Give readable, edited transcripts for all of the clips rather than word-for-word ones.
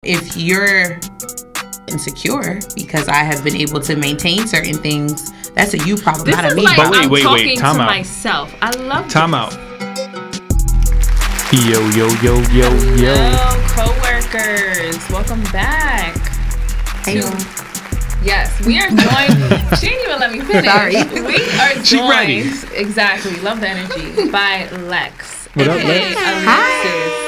If you're insecure because I have been able to maintain certain things, that's a you problem, this not a me like problem. I'm talking Time to out. myself. I love Time this. out. Yo. Hello, co-workers. Welcome back. Hey, Yes, we are joined. She didn't even let me finish. Sorry. We are joined. She ready. Exactly. Love the energy. By Lex. What up, aka Lex? Alexis.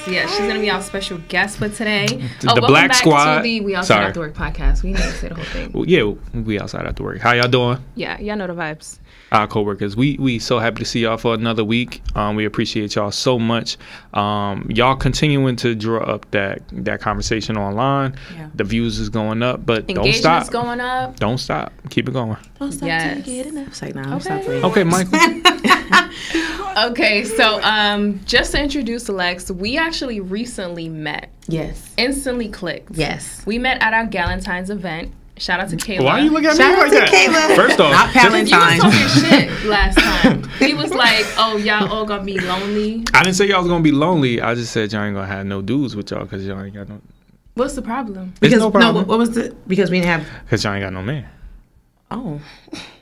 Yeah, she's gonna be our special guest for today. The welcome Black back Squad. to the We Outside Sorry. After Work podcast. We need to say the whole thing. Well, yeah, we outside after work. How y'all doing? Yeah, y'all know the vibes. Our coworkers, we so happy to see y'all for another week. We appreciate y'all so much. Y'all continuing to draw up that conversation online. Yeah. The views is going up, but don't Engagement's stop. going up. Don't stop. Keep it going. Don't stop Yes. till you get enough. It's like, nah, Okay. stop playing. Okay, Michael. Okay, so just to introduce Lex, we actually recently met. Yes. Instantly clicked. Yes. We met at our Galentine's event. Shout out to Kayla. Why are you looking at Shout me out like to that? Kayla. First off, Not You was Palantine. talking shit last time. He was like, "Oh, y'all all gonna be lonely." I didn't say y'all was gonna be lonely. I just said y'all ain't gonna have no dudes with y'all because y'all ain't got no. What's the problem? There's Because no problem. what was the? Because we didn't have. Because y'all ain't got no man. Oh.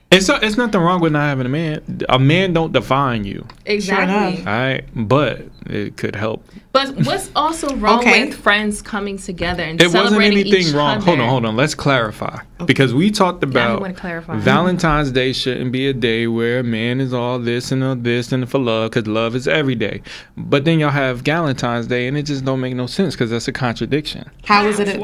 It's nothing wrong with not having a man. A man don't define you. Exactly. enough. All right, but it could help. But what's also wrong Okay. with friends coming together and It wasn't celebrating anything each wrong. other? Hold on. Let's clarify because we talked Yeah, I about want to clarify. Valentine's Day shouldn't be a day where a man is all this and all this and for love because love is every day. But then y'all have Galentine's Day and it just don't make no sense because that's a contradiction. How is it?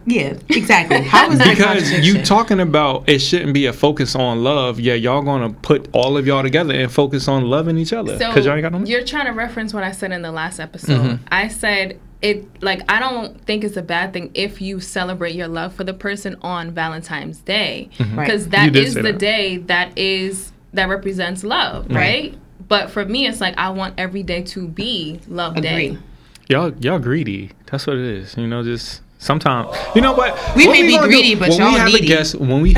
Yeah, exactly. How is that? a Because you contradiction? talking about it shouldn't be a focus on love. Yeah, y'all gonna put all of y'all together and focus on loving each other So because y'all ain't got no man. you're trying to reference what I said in the last episode. Mm-hmm. I said it like I don't think it's a bad thing if you celebrate your love for the person on Valentine's Day Mm-hmm. Right. because You that did is say the that. day that represents love, right? But for me, it's like I want every day to be love day. Agree. Y'all greedy. That's what it is. You know, just sometimes. You know what? We What may be gonna greedy, do? but when y'all we have needy. a guest, when we,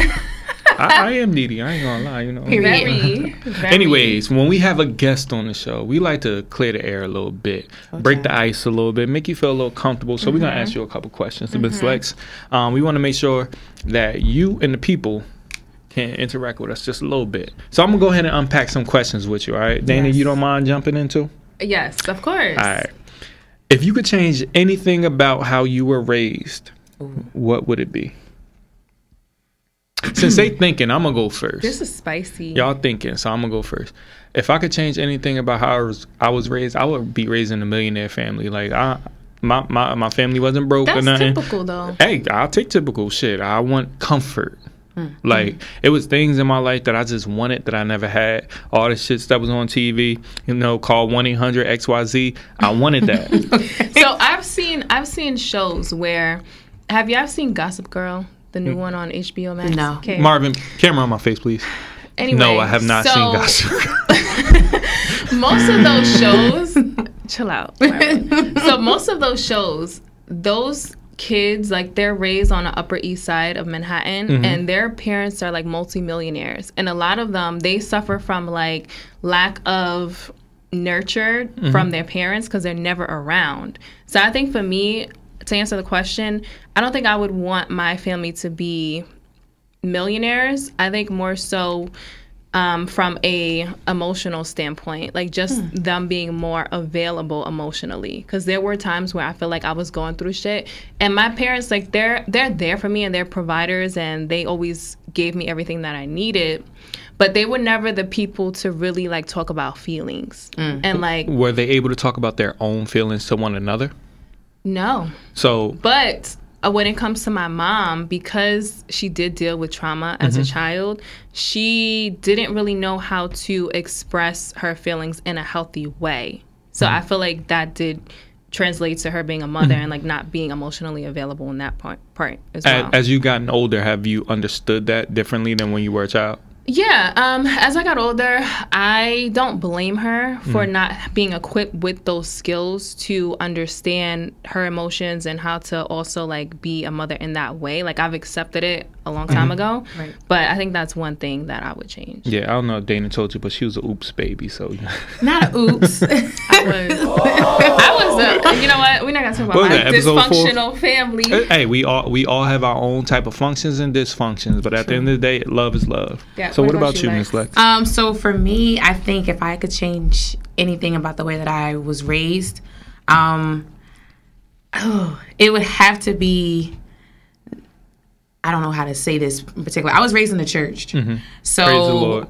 I am needy. I ain't gonna lie. You know. Period. Very. Anyways, when we have a guest on the show, we like to clear the air a little bit, break the ice a little bit, make you feel a little comfortable. So we're gonna ask you a couple questions to Ms. Lex. We want to make sure that you and the people can interact with us just a little bit. So I'm gonna go ahead and unpack some questions with you. All right, Dana, Yes. you don't mind jumping into? Yes, of course. All right. If you could change anything about how you were raised, what would it be? Since they thinking, I'm gonna go first. This is spicy. Y'all thinking, so I'm gonna go first. If I could change anything about how I was raised, I would be raised in a millionaire family. Like my family wasn't broke or That's nothing. typical though. Hey, I'll take typical shit. I want comfort. Like it was things in my life that I just wanted that I never had. All the shit that was on TV, you know, call 1-800-XYZ. I wanted that. So I've seen shows where have you ever seen Gossip Girl, the new one on HBO Max? No. Okay. Marvin, camera on my face, please. Anyway, No, I have not so seen Gossip. Most of those shows, chill out. Marvin. So most of those shows, those kids like they're raised on the Upper East Side of Manhattan, and their parents are like multimillionaires, and a lot of them they suffer from like lack of nurture from their parents because they're never around. So I think for me, to answer the question, I don't think I would want my family to be millionaires. I think more so from a emotional standpoint, like just them being more available emotionally. Because there were times where I feel like I was going through shit, and my parents, like they're there for me and they're providers, and they always gave me everything that I needed. But they were never the people to really like talk about feelings and like Were they able to talk about their own feelings to one another? no. So But when it comes to my mom, because she did deal with trauma as a child, she didn't really know how to express her feelings in a healthy way. So I feel like that did translate to her being a mother and like not being emotionally available in that part as well. as you gotten older, have you understood that differently than when you were a child? Yeah, as I got older, I don't blame her for not being equipped with those skills to understand her emotions and how to also like be a mother in that way. Like I've accepted it a long time ago. Right. But I think that's one thing that I would change. Yeah, I don't know if Dana told you, but she was a oops baby. So Not a oops. I was you know what? We're not gonna talk about my dysfunctional family. Hey, we all have our own type of functions and dysfunctions, but at the end of the day, love is love. Yeah, so what about you, Miss Lex? So for me, I think if I could change anything about the way that I was raised, it would have to be, I don't know how to say this in particular. I was raised in the church. Mm-hmm. So praise the Lord.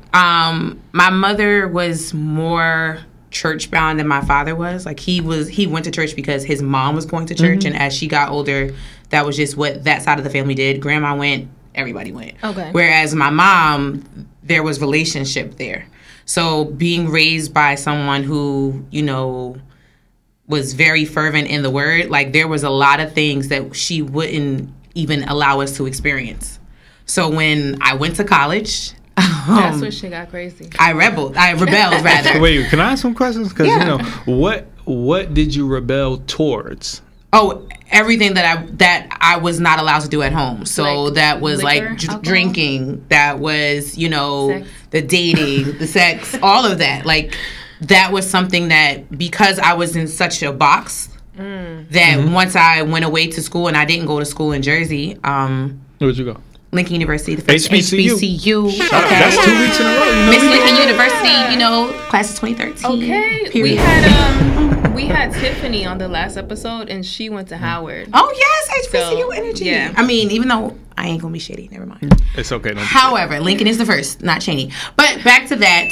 My mother was more church bound than my father was. Like he went to church because his mom was going to church, mm-hmm. and as she got older, that was just what that side of the family did. Grandma went, everybody went. Okay. Whereas my mom, there was relationship there. So being raised by someone who, you know, was very fervent in the word, like there was a lot of things that she wouldn't even allow us to experience. So when I went to college, that's when she got crazy. I rebelled rather. Wait, can I ask some questions? Because you know, what did you rebel towards? Oh, everything that I was not allowed to do at home. So like that was liquor, like drinking. That was, you know, sex. The dating, the sex, all of that. Like that was something that, because I was in such a box, that mm-hmm. once I went away to school, and I didn't go to school in Jersey. Where'd you go? Lincoln University, the first HBCU. Okay. That's 2 weeks in a row. Miss Lincoln University, you know, class of 2013. Okay. Period. We had Tiffany on the last episode, and she went to Howard. Oh yes, HBCU so, energy. Yeah. I mean, even though I ain't gonna be shady, never mind. It's okay. However, Lincoln is the first, not Cheney. But back to that.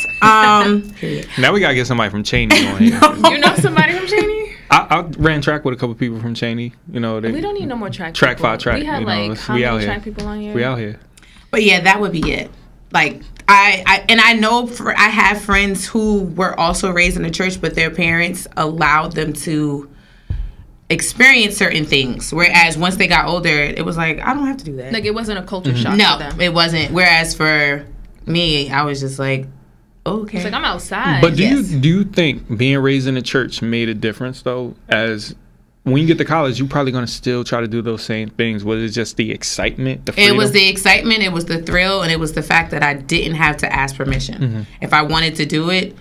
Period. Now we gotta get somebody from Cheney on here. You know somebody from Cheney? I ran track with a couple people from Cheney. You know, we don't need no more track. Track people. 5 track. We had you know, like how many track people on here? We out here. But yeah, that would be it. Like I know I have friends who were also raised in the church, but their parents allowed them to experience certain things. Whereas once they got older, it was like, I don't have to do that. Like it wasn't a culture mm-hmm. shock. No, for them. it wasn't. Whereas for me, I was just like, okay. It's like I'm outside. But do you think being raised in the church made a difference though? As when you get to college, you're probably going to still try to do those same things. Was it just the excitement, the freedom? It was the excitement, it was the thrill, and it was the fact that I didn't have to ask permission. Mm-hmm. If I wanted to do it,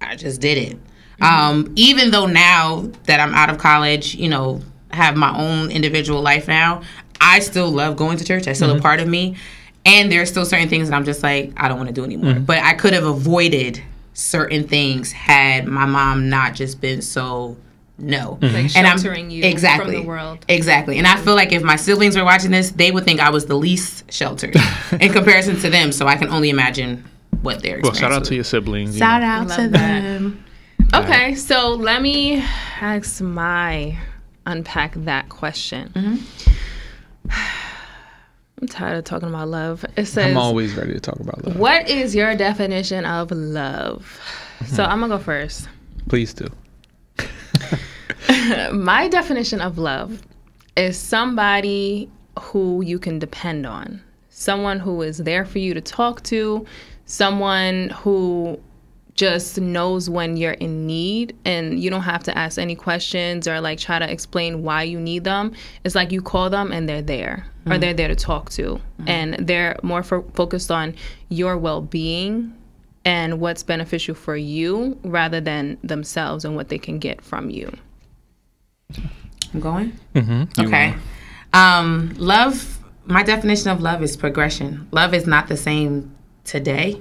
I just did it. Mm-hmm. Even though now that I'm out of college, you know, have my own individual life now, I still love going to church. That's still mm-hmm. a part of me. And there's still certain things that I'm just like, I don't want to do anymore. Mm-hmm. But I could have avoided certain things had my mom not just been so... No. Mm-hmm. Like sheltering you exactly, from the world. Exactly. And I feel like if my siblings were watching this, they would think I was the least sheltered in comparison to them. So I can only imagine what they're experiencing. Well, shout out to your siblings. Shout out to them. Okay, so let me unpack that question. Mm-hmm. I'm tired of talking about love. It says, I'm always ready to talk about love. What is your definition of love? Mm-hmm. So I'm going to go first. Please do. My definition of love is somebody who you can depend on, someone who is there for you to talk to, someone who just knows when you're in need and you don't have to ask any questions or like try to explain why you need them. It's like you call them and they're there, or they're there to talk to, and they're more focused on your well-being and what's beneficial for you rather than themselves and what they can get from you. I'm going? Mm-hmm. Okay. Love, my definition of love is progression. Love is not the same today,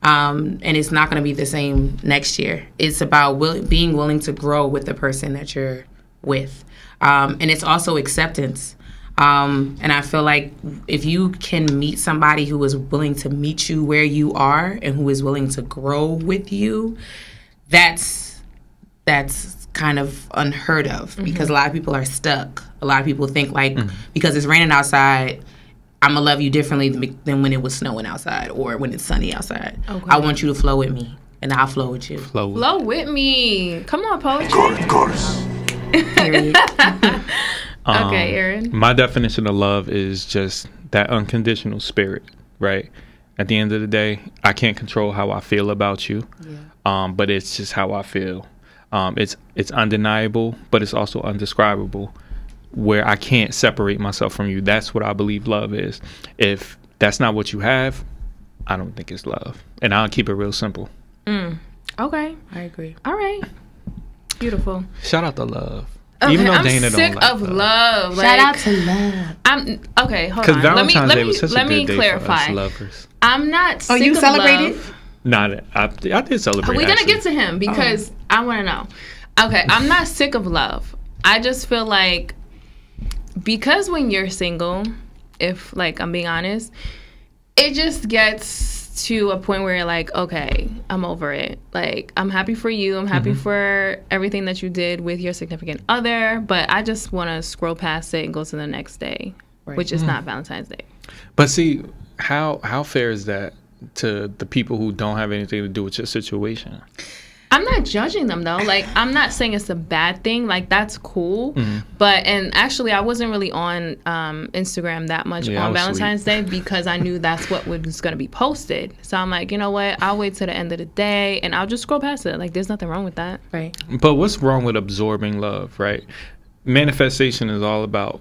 and it's not going to be the same next year. It's about being willing to grow with the person that you're with. And it's also acceptance. And I feel like if you can meet somebody who is willing to meet you where you are and who is willing to grow with you, that's kind of unheard of, because a lot of people are stuck. A lot of people think like, because it's raining outside, I'm going to love you differently than when it was snowing outside or when it's sunny outside. Okay. I want you to flow with me, and I'll flow with you. Flow with me. Come on, poetry. Okay, Aaron. My definition of love is just that unconditional spirit, right? At the end of the day, I can't control how I feel about you, but it's just how I feel. It's undeniable, but it's also undescribable. where I can't separate myself from you. That's what I believe love is. If that's not what you have, I don't think it's love. And I'll keep it real simple. Okay. I agree. All right. Beautiful. Shout out to love. Okay, Even though I'm Dana sick don't like of love. Shout Like, out to love. I'm okay. Hold Because on. Valentine's Day was such let a me good day clarify. for us lovers. I'm not sick You of celebrated? love. Not, I did celebrate. We're gonna actually. get to him because I want to know. Okay, I'm not sick of love. I just feel like because when you're single, if like I'm being honest, it just gets to a point where you're like, okay, I'm over it. Like, I'm happy for you. I'm happy for everything that you did with your significant other, but I just want to scroll past it and go to the next day, which is not Valentine's Day. But see, how fair is that to the people who don't have anything to do with your situation? I'm not judging them though. Like, I'm not saying it's a bad thing. Like, that's cool. But, and actually, I wasn't really on Instagram that much on Valentine's Day because I knew that's what was going to be posted. So I'm like, you know what? I'll wait till the end of the day and I'll just scroll past it. Like, there's nothing wrong with that. Right. But what's wrong with absorbing love, right? Manifestation is all about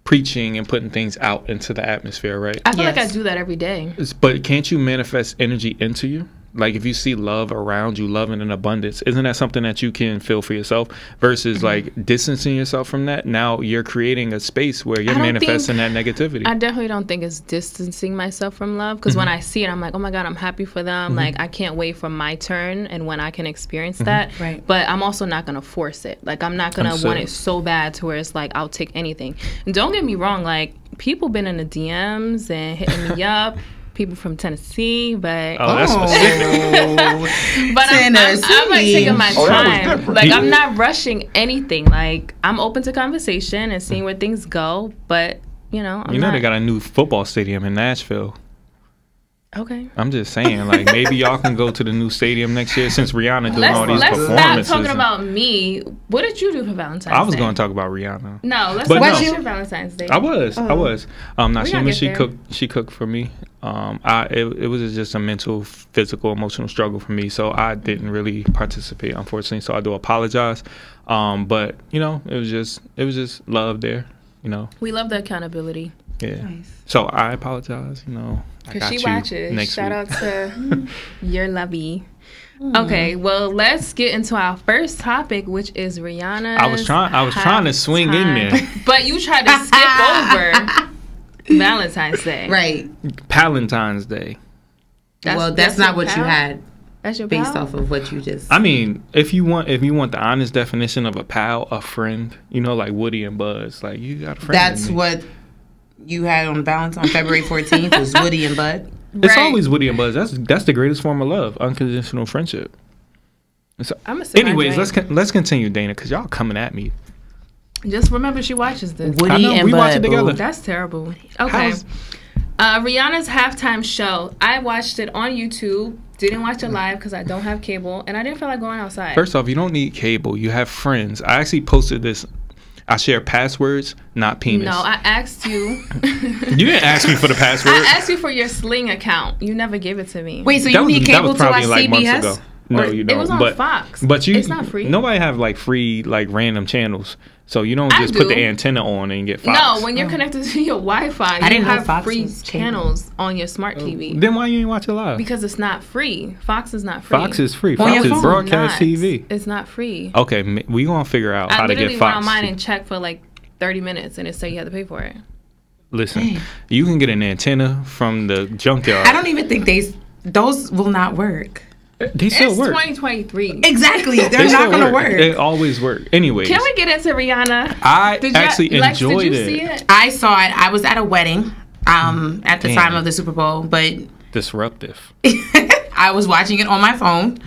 preaching and putting things out into the atmosphere, right? I feel like I do that every day. But can't you manifest energy into you? Like if you see love around you, love in an abundance, isn't that something that you can feel for yourself versus like distancing yourself from that? Now you're creating a space where you're manifesting that negativity. I definitely don't think it's distancing myself from love because when I see it, I'm like, oh my God, I'm happy for them. Like I can't wait for my turn and when I can experience that. Right. But I'm also not going to force it. Like I'm not going to want it so bad to where it's like, I'll take anything. And don't get me wrong. Like people been in the DMs and hitting me up. People from Tennessee, but that's specific. But I'm like taking my time. Like I'm not rushing anything. Like I'm open to conversation and seeing where things go. But you know, they got a new football stadium in Nashville. Okay. I'm just saying, like maybe y'all can go to the new stadium next year since Rihanna doing all these performances. Let's stop talking about me. What did you do for Valentine's Day? I was going to talk about Rihanna. No, let's talk about your Valentine's Day. I was. She cooked for me. It was just a mental, physical, emotional struggle for me, so I didn't really participate, unfortunately. So I do apologize. But you know, it was just love there. You know, we love the accountability. Yeah. Nice. So I apologize. You know, because she watches. Shout out to your lovey. Okay, well, let's get into our first topic, which is Rihanna. I was trying to swing in there, but you tried to skip over Valentine's Day. Right. Valentine's Day. That's not what you had. That's your based pal? off of what you just. I mean, if you want the honest definition of a pal, a friend, you know, like Woody and Buzz, like you got a friend. That's what you had on Valentine's February 14th was Woody and Bud. It's always Woody and Buzz. That's the greatest form of love, unconditional friendship. So, anyways, let's continue, Dana, because y'all coming at me. Just remember, she watches this. Woody and we Bud. watch it together. That's terrible. Okay. Rihanna's halftime show. I watched it on YouTube. Didn't watch it live because I don't have cable, and I didn't feel like going outside. First off, you don't need cable. You have friends. I actually posted this. I share passwords, not penis. No, I asked you. You didn't ask me for the password. I asked you for your Sling account. You never gave it to me. Wait, so you need cable to watch CBS? Months ago. No, you don't. It was on Fox. But it's not free. Nobody have like free like random channels. So you don't just put the antenna on and get Fox. No, when you're connected to your Wi-Fi, you have free channels on your smart TV. Then why you ain't watch it live? Because it's not free. Fox is not free. Fox is free. Fox is broadcast TV. It's not free. Okay, we gonna figure out how to get Fox. I literally went online and checked for like 30 minutes, and it said you had to pay for it. Listen, you can get an antenna from the junkyard. I don't even think those will not work. They still work. It's 2023. Exactly. They're not going to work. They always work. Anyways. Can we get into Rihanna? I actually enjoyed did you see it? I saw it. I was at a wedding at the time of the Super Bowl, but... Disruptive. I was watching it on my phone,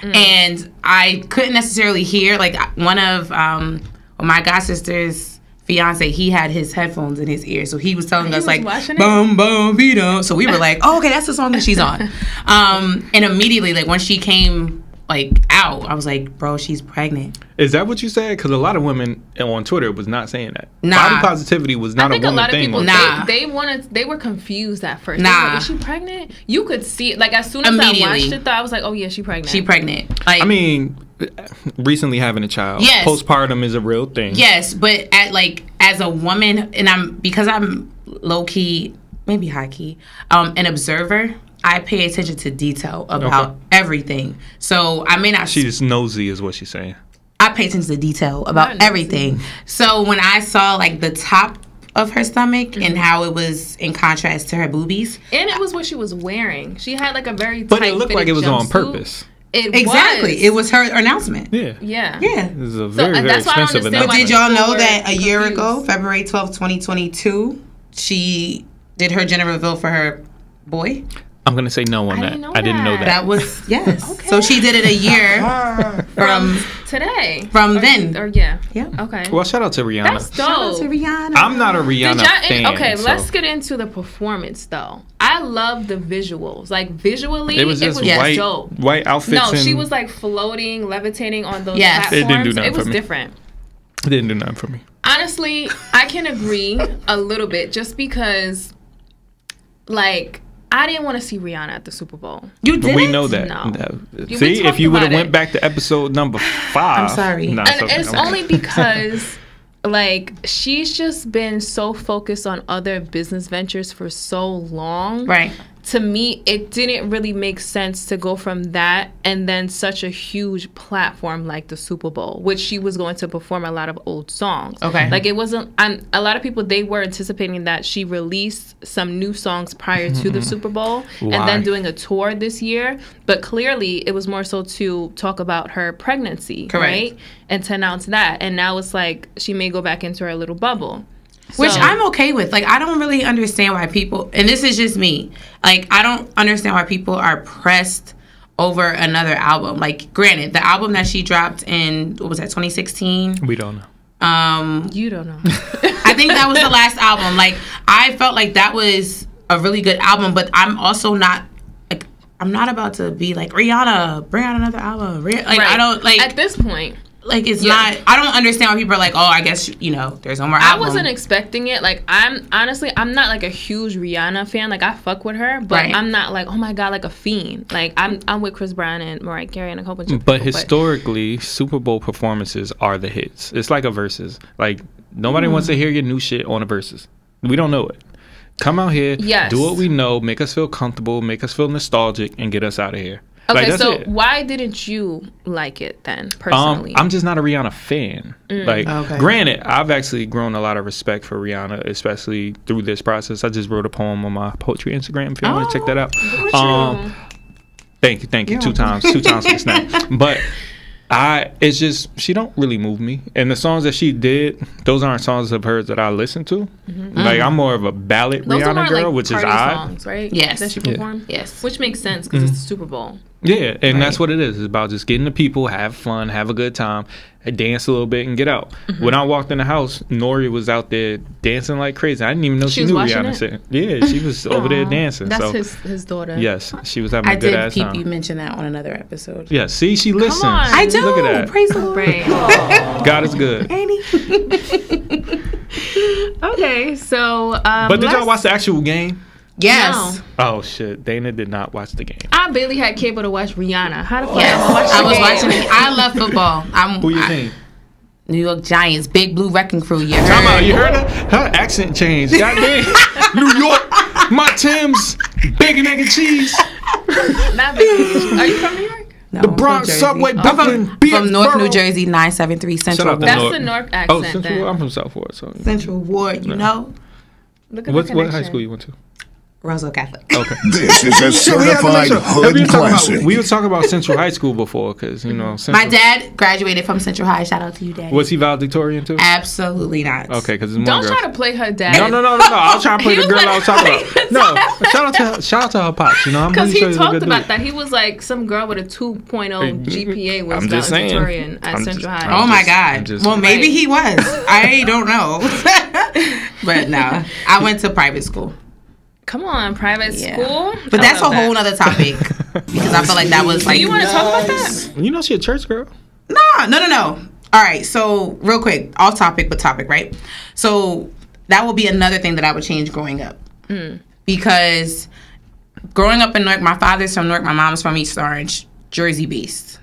and I couldn't necessarily hear. Like, one of my godsister's fiance, he had his headphones in his ear, so he was telling us like bum bum beat up. So we were like, oh, okay, that's the song that she's on. And immediately, like when she came like out. I was like, bro, she's pregnant. Is that what you said? Because a lot of women on Twitter was not saying that. Nah. Body positivity was not a woman thing. They were confused at first. Nah. Like, is she pregnant? You could see it. Like, as soon as I watched it, though, I was like, oh, yeah, she pregnant. She pregnant. Like, I mean, recently having a child. Yes. Postpartum is a real thing. Yes, but as a woman, and I'm low key, maybe high key, an observer. I pay attention to detail about everything. So I may not. She's nosy, is what she's saying. I pay attention to detail about everything. So when I saw like the top of her stomach and how it was in contrast to her boobies, and it was what she was wearing. She had like a very but it looked like it was on purpose. It was her announcement. Yeah. It was a very expensive announcement. But did y'all know that a year ago, February 12th, 2022, she did her gender reveal for her boy? I'm going to say no on that. I didn't know that. That was, yes. Okay. So she did it a year from today. From then. Yeah. Okay. Well, shout out to Rihanna. That's dope. Shout out to Rihanna. I'm not a Rihanna fan. Okay, let's get into the performance, though. I love the visuals. Like, visually, it was just dope. White outfits. No, she was, like, floating, levitating on those platforms. It didn't do nothing for me. It was different. It didn't do nothing for me. Honestly, I can agree a little bit just because, like, I didn't want to see Rihanna at the Super Bowl. You didn't? We know that. No. See, if you would have went back to episode number 5. I'm sorry. And it's only because, like, she's just been so focused on other business ventures for so long. Right. To me, it didn't really make sense to go from that and then such a huge platform like the Super Bowl, which she was going to perform a lot of old songs. Okay. Like, it wasn't... a lot of people, they were anticipating that she released some new songs prior to the Super Bowl and then doing a tour this year. But clearly, it was more so to talk about her pregnancy, right? And to announce that. And now it's like she may go back into her little bubble. Which I'm okay with. Like, I don't really understand why people, and this is just me, like, I don't understand why people are pressed over another album. Like, granted, the album that she dropped in, what was that, 2016? We don't know. You don't know. I think that was the last album. Like, I felt like that was a really good album, but I'm also not, like, I'm not about to be like, Rihanna, bring out anotother album. Like, I don't, like. At this point. Like, it's not, I don't understand why people are like, oh, I guess, there's no more album. I wasn't expecting it. Like, I'm not like a huge Rihanna fan. Like, I fuck with her, but I'm not like, oh my God, like a fiend. Like, I'm with Chris Brown and Mariah Carey and a whole bunch of people. But historically, Super Bowl performances are the hits. It's like a versus. Like, nobody wants to hear your new shit on a versus. We don't know it. Come out here, do what we know, make us feel comfortable, make us feel nostalgic, and get us out of here. Okay, so why didn't you like it then, personally? I'm just not a Rihanna fan. Granted, I've actually grown a lot of respect for Rihanna, especially through this process. I just wrote a poem on my poetry Instagram if you want to check that out. Thank you. Two times for the snap. But it's just, she don't really move me. And the songs that she did, those aren't songs of hers that I listen to. Like, I'm more of a ballad Rihanna girl, like, which is odd. Songs, right? Yes. That she performed? Yes. Which makes sense because it's the Super Bowl. Yeah, and that's what it is. It's about just getting the people, have fun, have a good time, dance a little bit, and get out. When I walked in the house, Nori was out there dancing like crazy. I didn't even know she knew Rihanna. Yeah, she was over there dancing. That's his daughter. Yes, she was having a good ass time. I did peep you mention that on another episode. Yeah, see, she listens. Come on. I do. Look at that. Praise the Lord. God is good. Ain't he? Okay, so... but did y'all watch the actual game? Yes. No. Oh shit! Dana did not watch the game. I barely had cable to watch Rihanna. How the fuck? I was watching it. I love football. Who you think? New York Giants, Big Blue Wrecking Crew. You heard her? Her accent changed. Goddamn. New York, my Timbs, bacon, egg, and cheese. Not bacon. Are you from New York? No, the Bronx Subway, Brooklyn, from North New Jersey, 973 Central Ward. That's the North accent. Oh, Central Ward. I'm from South Ward. So. Central Ward, you know. Look at what high school you went to? Roseville Catholic. Okay. This is a certified hood classic. We were talking about Central High School before, because, my dad graduated from Central High. Shout out to you, Daddy. Was he valedictorian too? Absolutely not. Okay, because don't try to play her dad. No. I was trying to play the girl I was talking about. No, shout out to her pops. Because he talked about that. He was like, some girl with a 2.0 GPA was valedictorian at Central High. Oh my God. Well, maybe he was. I don't know. But no, I went to private school. Come on, private school. But that's a whole nother topic. because I felt like that was like. Do you want to talk about that? You know she a church girl. No. All right, so real quick, off topic but topic, right? So that will be another thing that I would change growing up, because growing up in Newark, my father's from Newark, my mom's from East Orange, Jersey based.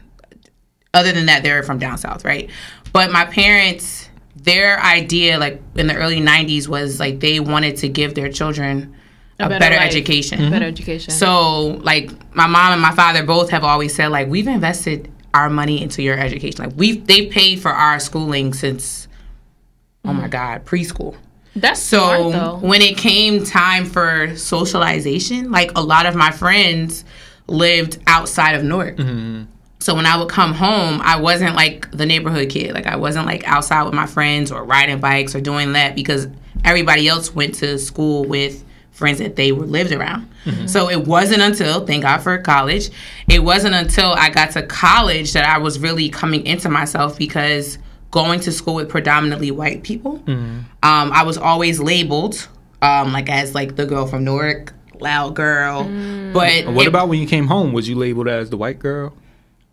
Other than that, they're from down south, right? But my parents, their idea, like in the early 90s, was like they wanted to give their children a better education. Better education. So, like, my mom and my father both have always said, like, we've invested our money into your education. Like, they've paid for our schooling since, oh my God, preschool. That's smart, though. When it came time for socialization, like, a lot of my friends lived outside of Newark. So when I would come home, I wasn't like the neighborhood kid. Like, I wasn't like outside with my friends or riding bikes or doing that, because everybody else went to school with friends that they lived around. So it wasn't until, thank God for college, it wasn't until I got to college that I was really coming into myself, because going to school with predominantly white people, I was always labeled like as like the girl from Newark, loud girl. But what about when you came home? Was you labeled as the white girl?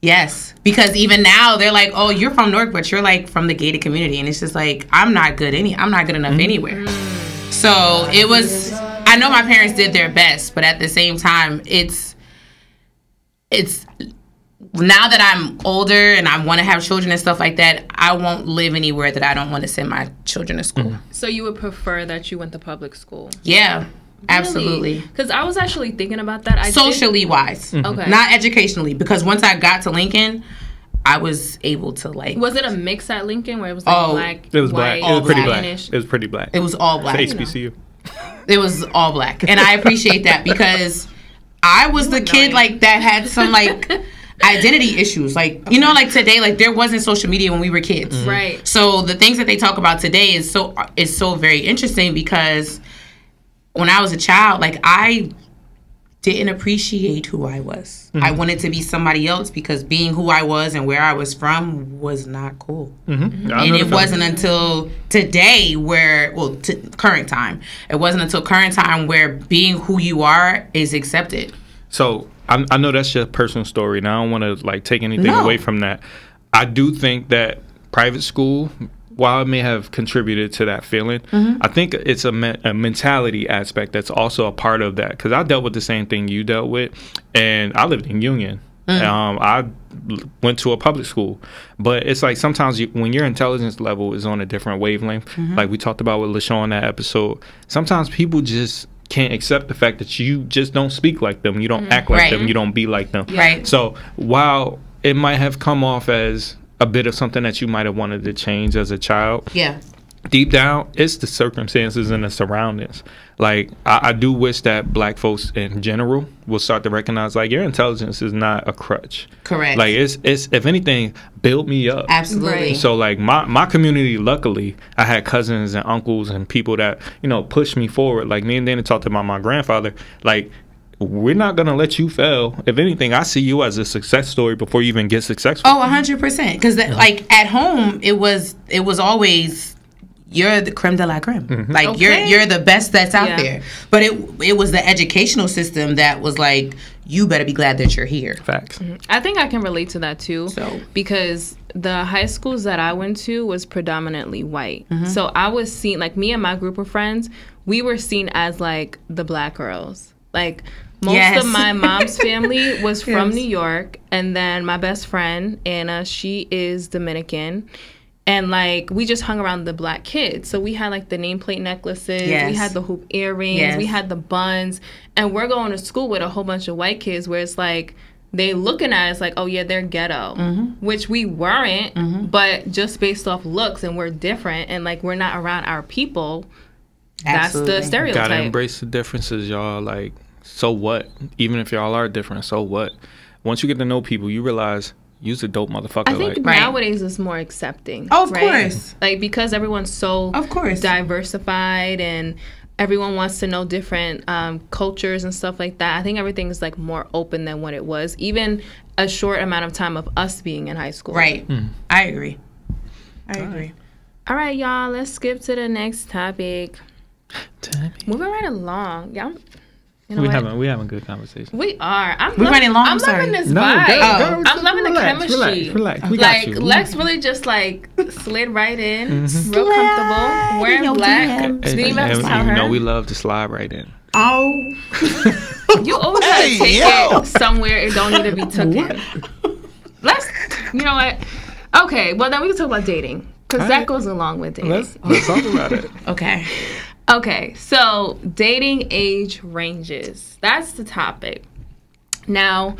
Yes, because even now they're like, "Oh, you're from Newark, but you're like from the gated community," and it's just like I'm not good enough anywhere. So it was. I know my parents did their best, but at the same time, it's now that I'm older and I want to have children and stuff like that, I won't live anywhere that I don't want to send my children to school. So you would prefer that you went to public school? Yeah. Absolutely. Because I was actually thinking about that. Socially wise. Okay. Not educationally. Because once I got to Lincoln, I was able to like... Was it a mix at Lincoln where it was like black, it was white, black. It was pretty black. Spanish? It was pretty black. It was all black. It's HBCU. It was all black. And I appreciate that, because I was the kid like that had some like identity issues. Like, you know, like today, like there wasn't social media when we were kids. Right. So the things that they talk about today is so very interesting, because when I was a child, like I didn't appreciate who I was. I wanted to be somebody else, because being who I was and where I was from was not cool. And it wasn't until today current time. It wasn't until current time where being who you are is accepted. So I know that's your personal story, and I don't want to like take anything away from that. I do think that private school, while it may have contributed to that feeling, I think it's a mentality aspect that's also a part of that. Because I dealt with the same thing you dealt with, and I lived in Union. I went to a public school. But it's like sometimes when your intelligence level is on a different wavelength, like we talked about with LaShawn in that episode, sometimes people just can't accept the fact that you just don't speak like them. You don't act like them. You don't be like them. Right. So while it might have come off as a bit of something that you might have wanted to change as a child. Yeah. Deep down, it's the circumstances and the surroundings. Like, I do wish that black folks in general will start to recognize, like, your intelligence is not a crutch. Correct. Like, it's if anything, build me up. Absolutely. Right. So, like, my community, luckily, I had cousins and uncles and people that, you know, pushed me forward. Like, me and Dana talked about my grandfather. Like, we're not going to let you fail. If anything, I see you as a success story before you even get successful. Oh, 100%. Because, like, at home, it was always, you're the creme de la creme. Like, you're the best that's out there. But it was the educational system that was like, you better be glad that you're here. Facts. I think I can relate to that, too. Because the high schools that I went to was predominantly white. So I was seen, like, me and my group of friends, we were seen as, like, the black girls. Like, most of my mom's family was from New York, and then my best friend, Anna, she is Dominican. And, like, we just hung around the black kids. So we had, like, the nameplate necklaces. We had the hoop earrings. We had the buns. And we're going to school with a whole bunch of white kids where it's, like, they looking at us like, oh, yeah, they're ghetto. Which we weren't, but just based off looks, and we're different. And, like, we're not around our people. Absolutely. That's the stereotype. Gotta embrace the differences, y'all. Like, so what? Even if y'all are different, so what? Once you get to know people, you realize you's a dope motherfucker. I think nowadays it's more accepting. Oh, of course. Like, because everyone's so diversified and everyone wants to know different cultures and stuff like that. I think everything is, like, more open than what it was, even a short amount of time of us being in high school. Right. I agree. All right, y'all. Let's skip to the next topic. Moving right along. Yeah. You know we having good conversation. We are. We're running long. I'm loving this vibe. I'm loving the chemistry. Relax. We got you. Lex really just like slid right in, real comfortable, wearing black. Didn't even have to tell her. You know we love to slide right in. Oh. You always gotta take it somewhere it don't need to be taken. You know what? Okay, well then we can talk about dating. Because that goes along with dating. Let's talk about it. Okay, so dating age ranges. That's the topic. Now,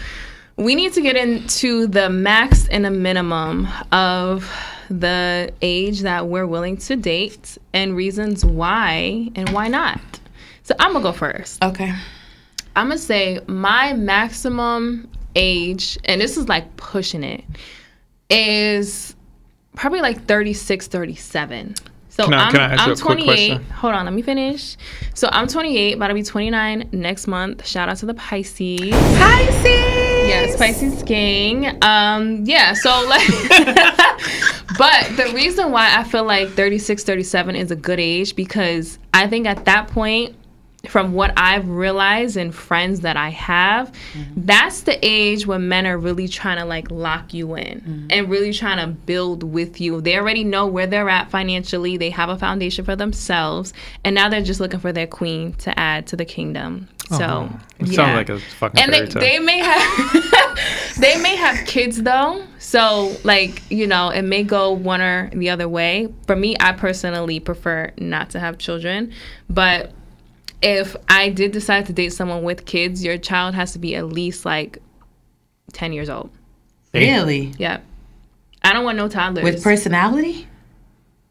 we need to get into the max and the minimum of the age that we're willing to date and reasons why and why not. So I'm going to go first. Okay. I'm going to say my maximum age, and this is like pushing it, is probably like 36, 37. So can I ask you a 28. quick question? Hold on, let me finish. So I'm 28, about to be 29 next month. Shout out to the Pisces. Yes, Pisces gang. Yeah, so like, but the reason why I feel like 36, 37 is a good age, because I think at that point, from what I've realized and friends that I have, that's the age when men are really trying to like lock you in and really trying to build with you. They already know where they're at financially. They have a foundation for themselves, and now they're just looking for their queen to add to the kingdom. So it sounds like a fucking and they may have they may have kids though. So like, you know, it may go one or the other way. For me, I personally prefer not to have children, but if I did decide to date someone with kids, your child has to be at least like 10 years old. Really? Yeah. I don't want no toddlers. With personality?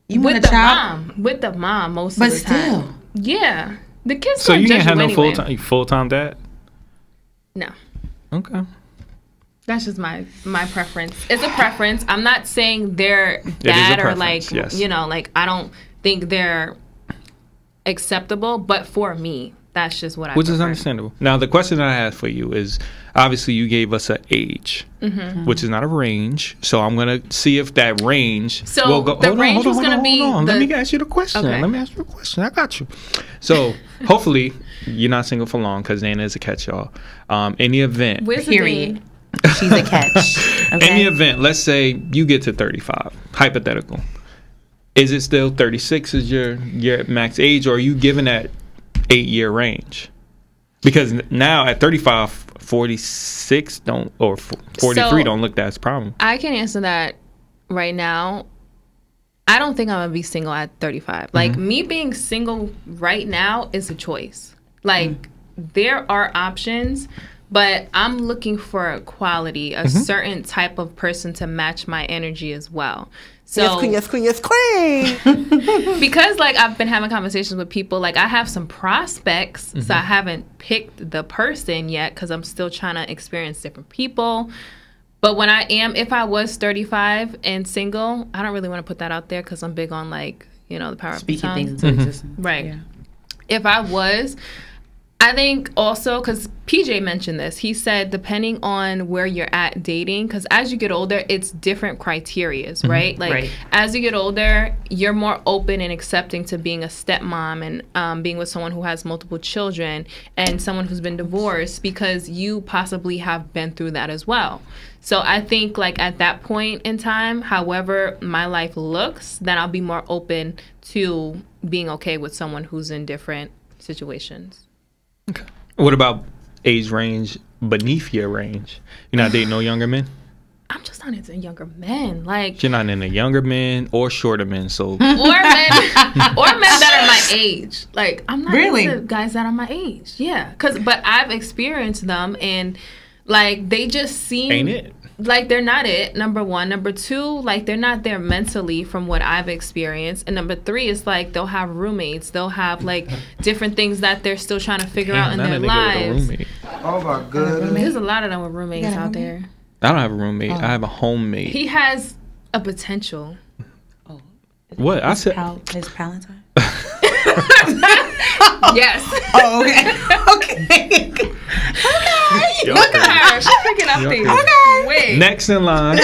You with want a child? Mom. With the mom most but of the time. Still. Yeah. The kids So you can't have no anyway. full-time dad? No. Okay. That's just my preference. It's a preference. I'm not saying they're bad or like, you know, like I don't think they're acceptable, but for me, that's just what I Which prefer. is understandable. Now, the question that I have for you is, obviously you gave us an age, which is not a range. So I'm going to see if that range will go. The range was going to be... Let me ask you the question. Okay. Let me ask you a question. I got you. So hopefully you're not single for long, because Dana is a catch-all. Any event... Period. She's a catch. Okay? Any event, let's say you get to 35, hypothetical. Is it still 36 is your max age, or are you given that 8-year range? Because now at 35, 46 don't, or 43 don't look that's a problem. I can answer that right now. I don't think I'm going to be single at 35. Like, me being single right now is a choice. Like, there are options, but I'm looking for quality, a certain type of person to match my energy as well. So, yes, queen. because like I've been having conversations with people, like I have some prospects, so I haven't picked the person yet because I'm still trying to experience different people. But when if I was 35 and single, I don't really want to put that out there because I'm big on like, you know, the power speaking of the tongue. things into existence. Right. Yeah. If I was, I think also, because PJ mentioned this, he said depending on where you're at dating, because as you get older, it's different criterias, right? Like as you get older, you're more open and accepting to being a stepmom and being with someone who has multiple children and someone who's been divorced, because you possibly have been through that as well. So I think like at that point in time, however my life looks, then I'll be more open to being okay with someone who's in different situations. Okay. What about age range beneath your range? You're not dating no younger men? I'm just not into younger men. Like, you're not into younger men or shorter men, so or men that are my age. Like, I'm not into guys that are my age. Yeah, but I've experienced them, and like they just seem ain't it? Like they're not it, number one. Number two, like they're not there mentally from what I've experienced. And number three is like they'll have roommates. They'll have like different things that they're still trying to figure out in their lives. Oh my goodness. There's a lot of them with roommates out there. I don't have a roommate. I have a homemate. He has a potential. Oh. What? I said his Palantine? Yes. Oh, okay. Okay. Look at her. She's picking up things. Okay. Wait. Next in line.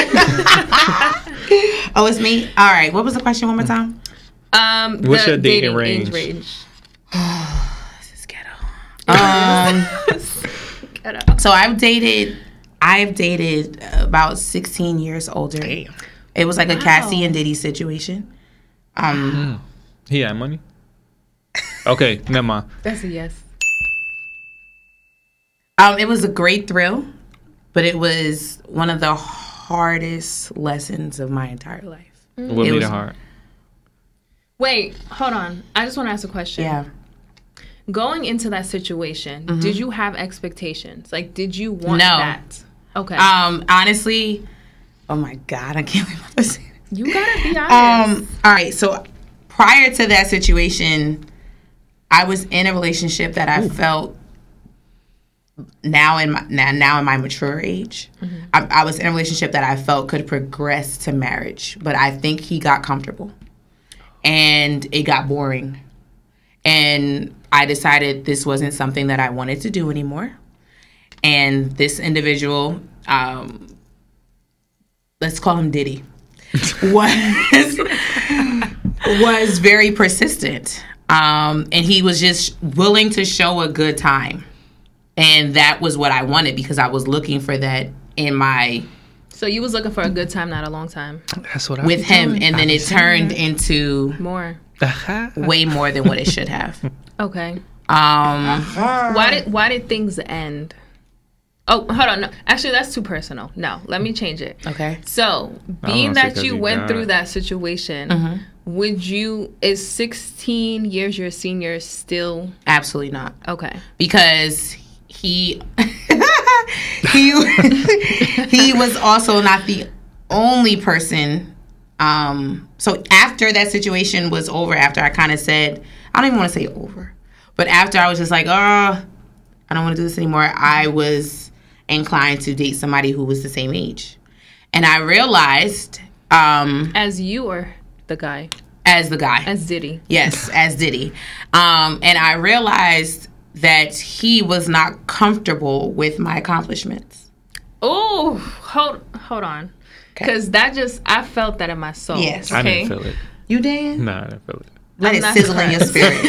Oh, it's me? All right. What was the question one more time? What's your dating age range? This is ghetto. So I've dated about 16 years older. Damn. It was like a Cassie and Diddy situation. He had money? Okay, never mind. That's a yes. It was a great thrill, but it was one of the hardest lessons of my entire life. What made it hard? Wait, hold on. I just want to ask a question. Yeah. Going into that situation, did you have expectations? Like, did you want No. that? Okay. Honestly, oh my God, I can't believe I'm saying it. You gotta be honest. All right, so prior to that situation, I was in a relationship that I felt now in my mature age, I was in a relationship that I felt could progress to marriage, but I think he got comfortable and it got boring, and I decided this wasn't something that I wanted to do anymore. And this individual, let's call him Diddy, was very persistent, and he was just willing to show a good time. And that was what I wanted because I was looking for that in my... So you was looking for a good time, not a long time. That's what I with him, and then it turned into more, way more than what it should have. Okay. Why did things end? Oh, hold on. No, actually, that's too personal. No, let me change it. Okay. So, being that you went through that situation, is 16 years your senior still? Absolutely not. Okay. Because he was also not the only person. So after that situation was over, after I kind of said, I don't even want to say over, but after I was just like, I don't want to do this anymore, I was inclined to date somebody who was the same age. And I realized... as you or the guy? As the guy. As Diddy. Yes, as Diddy. And I realized that he was not comfortable with my accomplishments. Oh, hold on. Because I felt that in my soul. Yes. I didn't feel it. You did? Nah, I didn't feel it. Let it sizzle in your spirit.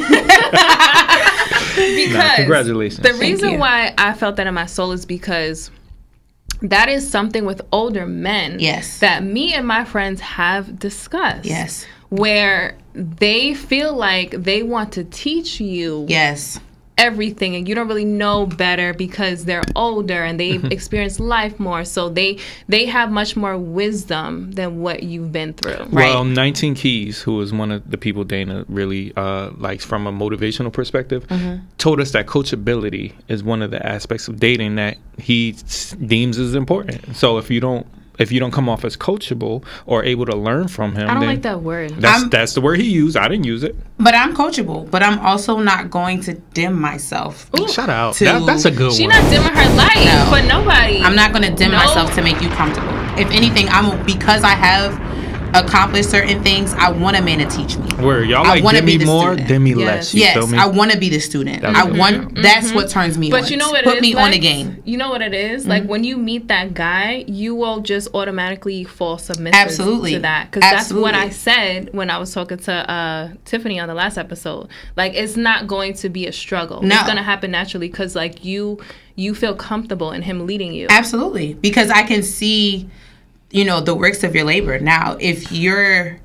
Because congratulations. The reason why I felt that in my soul is because that is something with older men that me and my friends have discussed. Yes. Where they feel like they want to teach you everything, and you don't really know better because they're older and they've experienced life more, so they have much more wisdom than what you've been through. Well, 19 Keys, who is one of the people Dana really likes from a motivational perspective, told us that coachability is one of the aspects of dating that he deems is important. So if you don't come off as coachable or able to learn from him, I don't like that word. That's the word he used. I didn't use it. But I'm coachable. But I'm also not going to dim myself. Ooh, shut out. That's a good one. She's not dimming her light for nobody. I'm not going to dim myself to make you comfortable. If anything, because I have accomplished certain things, I want a man to teach me. Where y'all like dim me more, dim me less. Yes, I want to be the student. That's what turns me on. But you know what it is? Put me on the game. You know what it is? Like when you meet that guy, you will just automatically fall submissive to that. Because that's what I said when I was talking to Tiffany on the last episode. Like, it's not going to be a struggle. No. It's going to happen naturally because like you feel comfortable in him leading you. Absolutely. Because I can see, the works of your labor. Now, if you're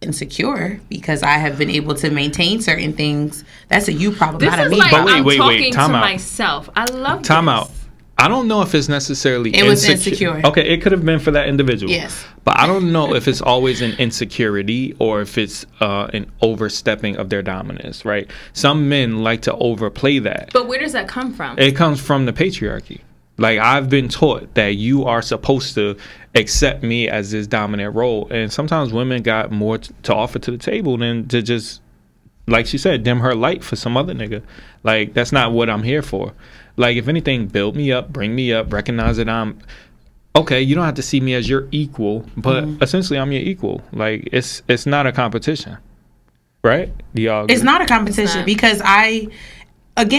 insecure because I have been able to maintain certain things, that's a you problem, not a me problem. But I'm talking to myself. I love Time out. I don't know if it's necessarily It was insecure. Okay, it could have been for that individual. Yes. But I don't know if it's always an insecurity or if it's an overstepping of their dominance, right? Some men like to overplay that. But where does that come from? It comes from the patriarchy. Like, I've been taught that you are supposed to accept me as this dominant role. And sometimes women got more to offer to the table than to just, like she said, dim her light for some other nigga. Like, that's not what I'm here for. Like, if anything, build me up, bring me up, recognize that I'm... Okay, you don't have to see me as your equal, but essentially I'm your equal. Like, it's not a competition. Right? Do y'all agree? It's not a competition because I love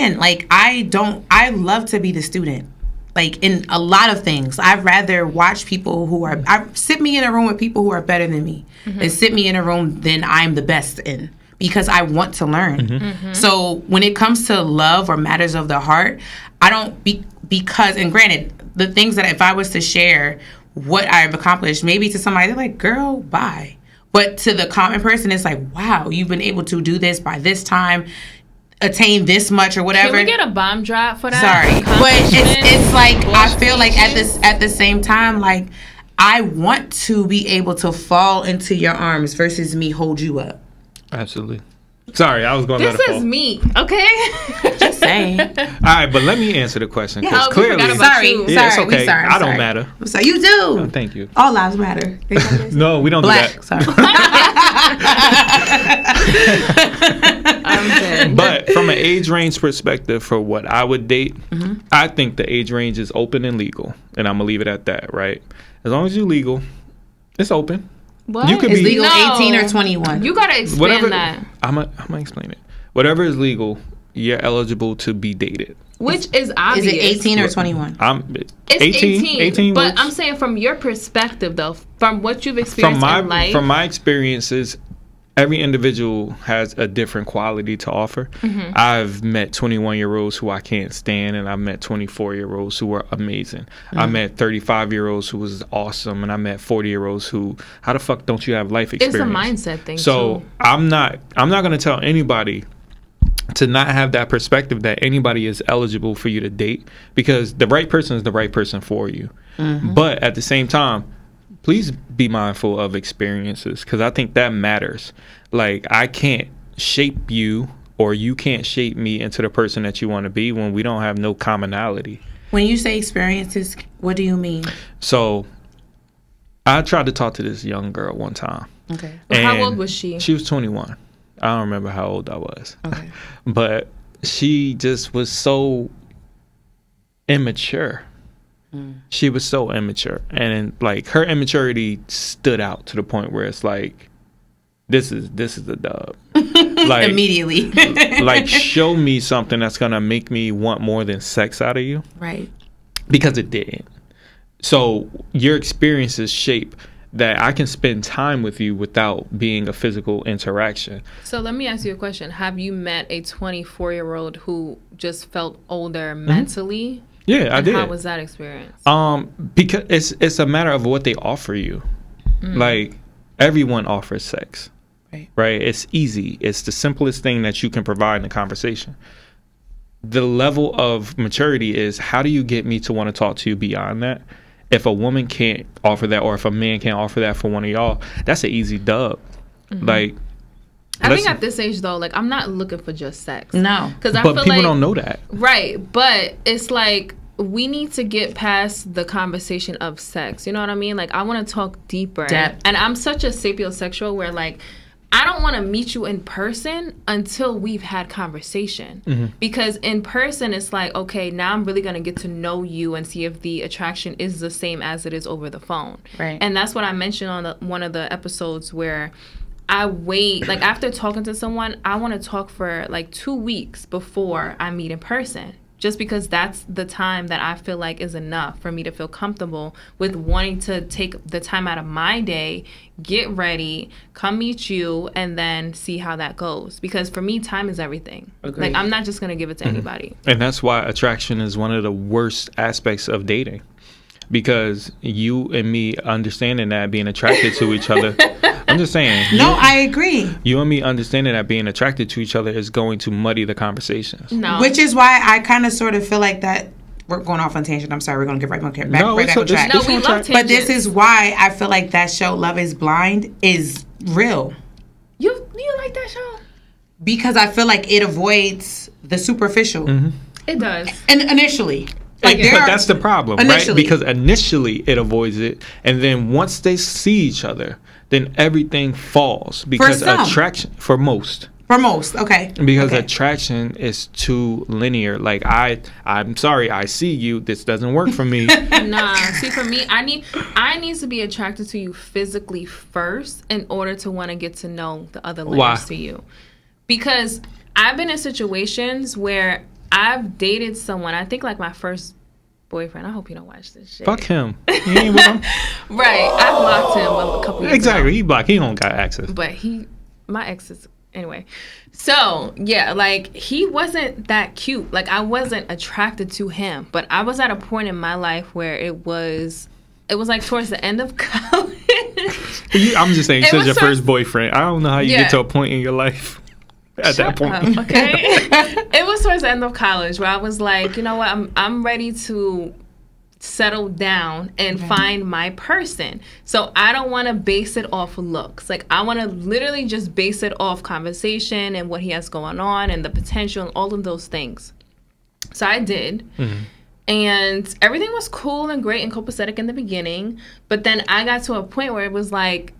to be the student. Like, in a lot of things, I'd rather watch people sit me in a room with people who are better than me than sit me in a room than I'm the best in. because I want to learn. So when it comes to love or matters of the heart, I don't because, and granted, the things that if I was to share what I've accomplished, maybe to somebody, they're like, girl, bye. But to the common person, it's like, wow, you've been able to do this by this time, attain this much or whatever. Can we get a bomb drop for that? Sorry. But it's like, I feel like at the same time, like, I want to be able to fall into your arms versus me hold you up. Absolutely. Sorry, I was going to let it fall. This is me, okay? Just saying. All right, but let me answer the question. Because clearly, It's okay. I don't matter. So you do. Oh, thank you. All lives matter. No, we don't Black. do that. Sorry. I'm dead. But from an age range perspective, for what I would date, I think the age range is open and legal, and I'm gonna leave it at that. Right? As long as you're legal, it's open. What? You could It's be legal 18 or 21. You gotta expand whatever. that. I'm gonna explain it. Whatever is legal, you're eligible to be dated. Which is obvious. Is it 18 or 21? It's 18. 18 but works. I'm saying from your perspective, though, from what you've experienced in life. From my experiences, every individual has a different quality to offer. I've met 21-year-olds who I can't stand, and I've met 24-year-olds who are amazing. I met 35-year-olds who was awesome, and I met 40-year-olds who, how the fuck don't you have life experience? It's a mindset thing, So too. I'm not going to tell anybody to not have that perspective that anybody is eligible for you to date, because the right person is the right person for you. But at the same time, please be mindful of experiences, because I think that matters. Like, I can't shape you, or you can't shape me into the person that you want to be when we don't have no commonality. When you say experiences, what do you mean? So I tried to talk to this young girl one time. Okay. Well, how and old was she? She was 21. I don't remember how old I was. Okay. But she just was so immature. She was so immature, and like her immaturity stood out to the point where it's like, this is a dub. Like, immediately. Like, show me something that's gonna make me want more than sex out of you. Right. Because it didn't. So your experiences shape that I can spend time with you without being a physical interaction. So let me ask you a question. Have you met a 24-year-old who just felt older mentally? Yeah, I did. How was that experience? Because it's a matter of what they offer you. Like, everyone offers sex. Right? It's easy. It's the simplest thing that you can provide in a conversation. The level of maturity is, how do you get me to want to talk to you beyond that? If a woman can't offer that, or if a man can't offer that for one of y'all, that's an easy dub. Like, I think at this age, though, like, I'm not looking for just sex. No. Because I but feel people like, don't know that. Right. But it's like, we need to get past the conversation of sex. You know what I mean? Like, I want to talk deeper. Depth. And I'm such a sapiosexual where, like, I don't want to meet you in person until we've had conversation. Because in person, it's like, okay, now I'm really going to get to know you and see if the attraction is the same as it is over the phone. Right. And that's what I mentioned on one of the episodes where I wait, like, after talking to someone, I want to talk for like 2 weeks before I meet in person. Just because that's the time that I feel like is enough for me to feel comfortable with wanting to take the time out of my day, get ready, come meet you, and then see how that goes. Because for me, time is everything. Agreed. Like, I'm not just going to give it to anybody. And that's why attraction is one of the worst aspects of dating. Because you and me understanding that, being attracted to each other, I'm just saying. No, I agree. You and me understanding that being attracted to each other is going to muddy the conversations. No. Which is why I kind of sort of feel like that. We're going off on tangent. I'm sorry. We're going to get right back on track. No, we love tangents. But this is why I feel like that show, Love is Blind, is real. You like that show? Because I feel like it avoids the superficial. It does. And initially. But that's the problem, initially. right? Because initially it avoids it, and then once they see each other, then everything falls. Because attraction, for most, okay. Because attraction is too linear. Like, I'm sorry, I see you. This doesn't work for me. Nah, see, for me, I need to be attracted to you physically first in order to want to get to know the other layers to you. Because I've been in situations where I've dated someone, I think like my first boyfriend. I hope you don't watch this shit. Fuck him. He ain't with him. Right. I blocked him a couple years ago. Exactly. He blocked. He don't got access. But my ex is Anyway, so yeah, like he wasn't that cute. Like I wasn't attracted to him, but I was at a point in my life where it was like towards the end of college. I'm just saying, you said your first boyfriend. I don't know how you get to a point in your life at that point. Okay, it was towards the end of college where I was like, you know what, I'm ready to settle down and find my person. So I don't want to base it off looks. Like I want to literally just base it off conversation and what he has going on and the potential and all of those things. So I did. And everything was cool and great and copacetic in the beginning, but then I got to a point where it was like,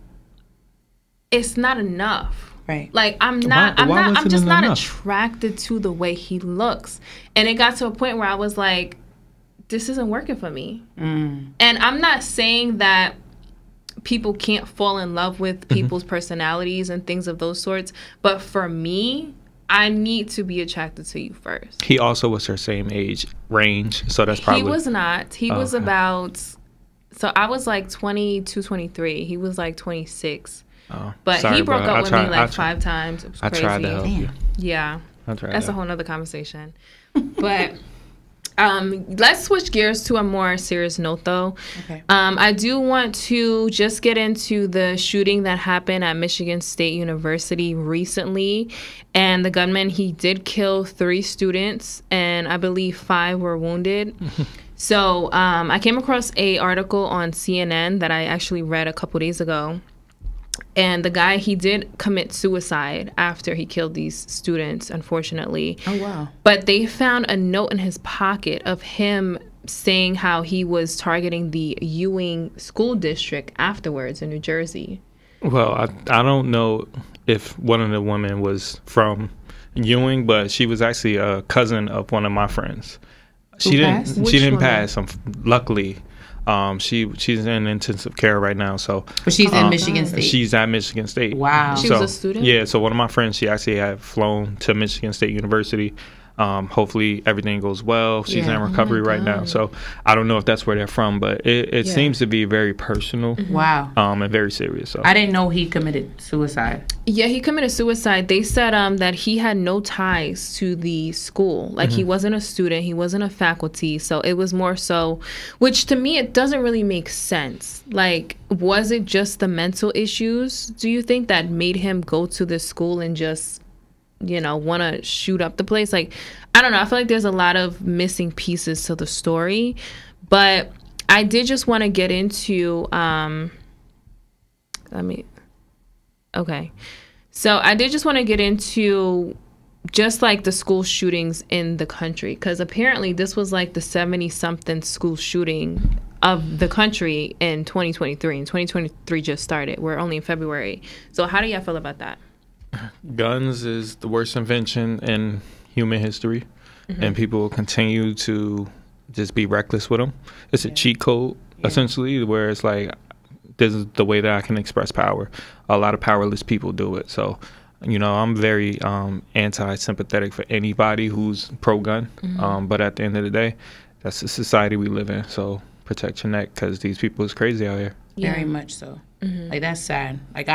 it's not enough. Right. Like I'm just not attracted to the way he looks. And it got to a point where I was like, this isn't working for me. And I'm not saying that people can't fall in love with people's personalities and things of those sorts, but for me, I need to be attracted to you first. He also was her same age range, so that's probably... He was not. He was about... So I was like 22, 23. He was like 26. Oh, but sorry, he broke up with me like 5 times. It was crazy. I tried to help you. Yeah. That's a whole nother conversation. But... let's switch gears to a more serious note, though. Okay. I do want to just get into the shooting that happened at Michigan State University recently. And the gunman, he did kill 3 students, and I believe 5 were wounded. So I came across a article on CNN that I actually read a couple days ago. And the guy, he did commit suicide after he killed these students, unfortunately. Oh, wow. But they found a note in his pocket of him saying how he was targeting the Ewing School District afterwards in New Jersey. Well, I don't know if one of the women was from Ewing, but she was actually a cousin of one of my friends. She didn't pass, luckily. She's in intensive care right now, so. But she's in Michigan State. She's at Michigan State. Wow. She was a student? Yeah, so one of my friends, she actually had flown to Michigan State University. Hopefully everything goes well. She's in recovery right now, so I don't know if that's where they're from, but it seems to be very personal. Wow. And very serious. So I didn't know he committed suicide. Yeah, he committed suicide. They said that he had no ties to the school. Like he wasn't a student, he wasn't a faculty, so it was more so, which to me it doesn't really make sense. Like, was it just the mental issues, do you think, that made him go to this school and just, you know, want to shoot up the place? Like, I don't know. I feel like there's a lot of missing pieces to the story. But I did just want to get into, okay. So I did just want to get into just like the school shootings in the country. Because apparently this was like the 70-something school shooting of the country in 2023. And 2023 just started. We're only in February. So how do y'all feel about that? Guns is the worst invention in human history, and people will continue to just be reckless with them. It's a cheat code, essentially, where it's like, this is the way that I can express power. A lot of powerless people do it. So, you know, I'm very anti-sympathetic for anybody who's pro-gun, but at the end of the day, that's the society we live in. So protect your neck, because these people is crazy out here. Very much so. Like, that's sad. Like,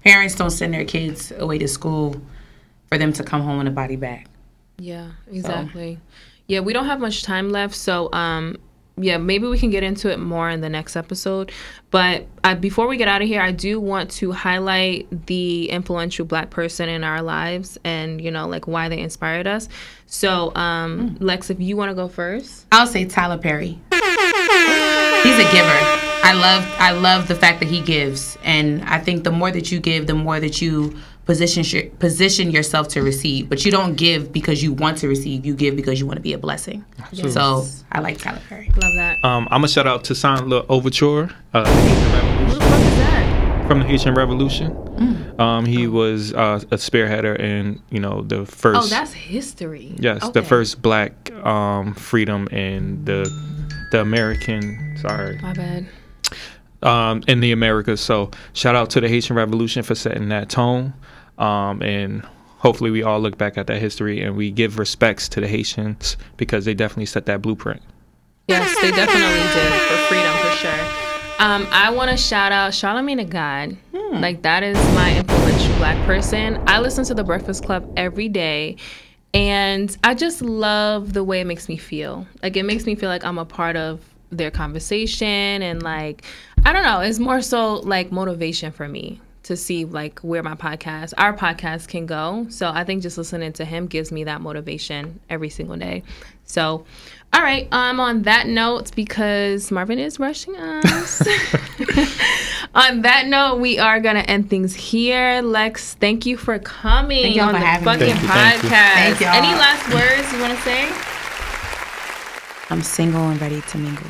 parents don't send their kids away to school for them to come home with a body bag. Yeah, exactly. So. Yeah, we don't have much time left, so yeah, maybe we can get into it more in the next episode. But before we get out of here, I do want to highlight the influential Black person in our lives and, you know, like why they inspired us. So, Lex, if you want to go first. I'll say Tyler Perry. He's a giver. I love the fact that he gives, and I think the more that you give, the more that you position yourself to receive. But you don't give because you want to receive. You give because you want to be a blessing. Yes. So I like Tyler Perry. Love that. I'm gonna shout out to Silent Little Overture. What the fuck is that? From the Haitian Revolution. He was a spearheader in, you know, the first. Oh, that's history. Yes, okay. The first Black freedom in the American. Sorry. My bad. In the Americas. So shout out to the Haitian Revolution for setting that tone. And hopefully we all look back at that history and we give respects to the Haitians, because they definitely set that blueprint. Yes, they definitely did, for freedom, for sure. I want to shout out Charlamagne the God. Like, that is my influential Black person. I listen to The Breakfast Club every day. And I just love the way it makes me feel. Like, it makes me feel like I'm a part of their conversation. And, like, I don't know. It's more so, like, motivation for me to see, like, where our podcast can go. So I think just listening to him gives me that motivation every single day. So, all right. On that note, because Marvin is rushing us. On that note, we are going to end things here. Lex, thank you for coming on the fucking podcast. Thank you. Any last words you want to say? I'm single and ready to mingle.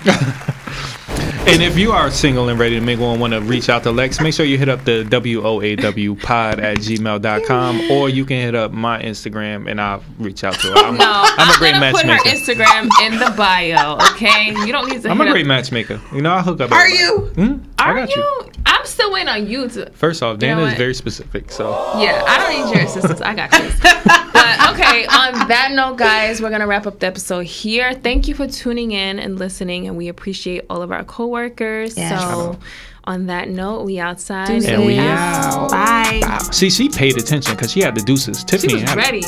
And if you are single and ready to mingle and want to reach out to Lex, make sure you hit up the WOAWpod@gmail.com, or you can hit up my Instagram and I'll reach out to her. I'm a great matchmaker. Put her Instagram in the bio, okay? You don't need to. I'm a great matchmaker. You know, I'll hook up. Are you? Are you? I'm still waiting on you to. First off, Dana is very specific, so. Yeah, I don't need your assistance. I got this. But okay, on that note, guys, we're gonna wrap up the episode here. Thank you for tuning in and listening, and we appreciate all of our coworkers. Yeah. So, on that note, we outside and we out. Bye. See, she paid attention because she had the deuces. Tiffany she was ready.